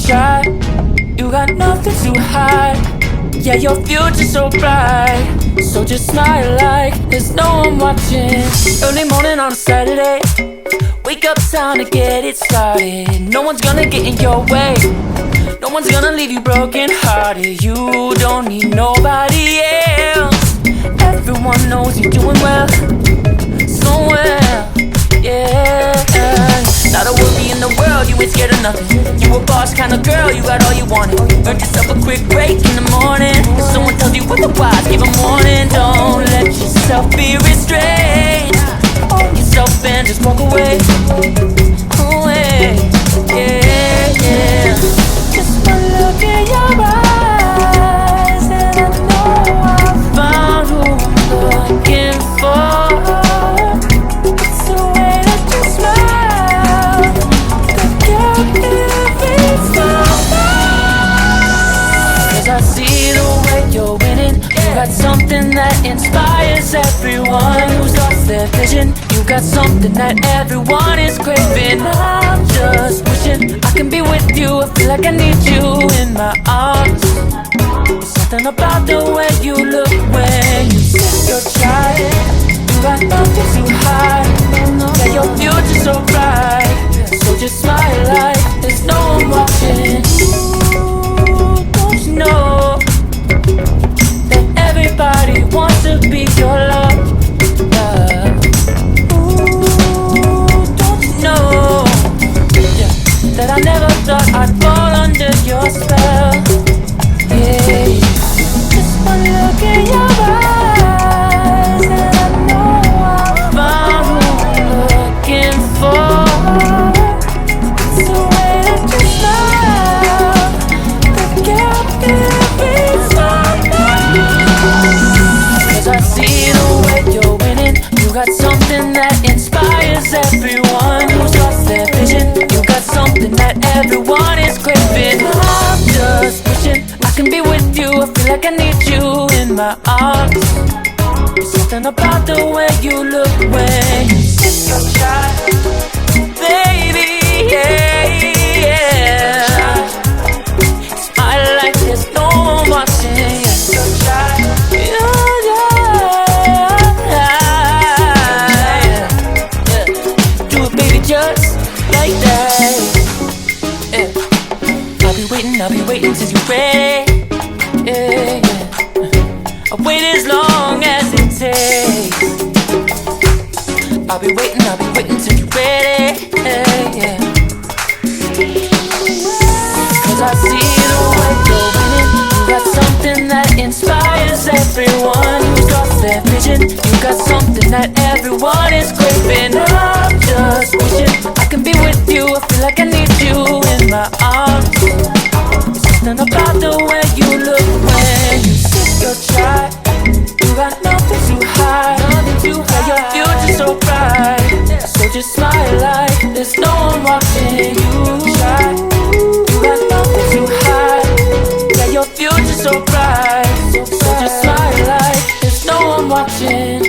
shy, you got nothing to hide. Yeah, your future's so bright, so just smile like there's no one watching. Early morning on a Saturday, wake up, time to get it started. No one's gonna get in your way, no one's gonna leave you broken hearted. You don't need nobody else, everyone knows you're doing well, so well, yeah. Not a worry in the world, you ain't scared of nothing. You a boss kind of girl, you got all you wanted. Earned yourself a quick break in the morning. If someone tells you otherwise, give 'em warning. Don't let yourself be restrained. Own yourself and just walk away. Away, yeah, yeah. Just one look in your eyes and I know I found who I'm looking for. It's the way that you smile that captivates my mind. 'Cause I see the way you're winning. You got something that inspires everyone who's lost their vision. You got something that everyone is craving. I'm just wishing I can be with you. I feel like I need you in my arms. Something about the way you look when you sit your child. You got nothing to hide. Yeah, your future's so bright, so just smile like there's no one watching. Ooh, don't you know that everybody wants to be your love? Ooh, don't you know, yeah, that I never thought I'd fall under your spell? Yeah, just one look in your eyes and I know I found who I'm looking for. It's the way that you smile that captivates my mind. 'Cause I see the way you're winning. You got something that inspires everyone who's lost their vision. You got something that everyone is craving. I'm just wishing I can be with you. I feel like I need you in my arms. Something about the way you look when you sit your child, baby, yeah, yeah. Smile like there's no one watching. Your child, yeah, yeah. Do it, baby, just like that. Yeah. I'll be waiting till you're ready. Yeah, yeah. I'll wait as long as it takes. I'll be waiting till you're ready. Yeah, yeah. 'Cause I see the way you're winning. You got something that inspires everyone who's lost their vision. You got something that everyone is craving. I'm just wishing I can be with you. I feel like I need you in my arms. Something about the way you look when you sit your child. You got nothing to hide. Yeah, your future's so bright, so just smile like there's no one watching. You got nothing to hide. Yeah, your future's so bright, so just smile like there's no one watching.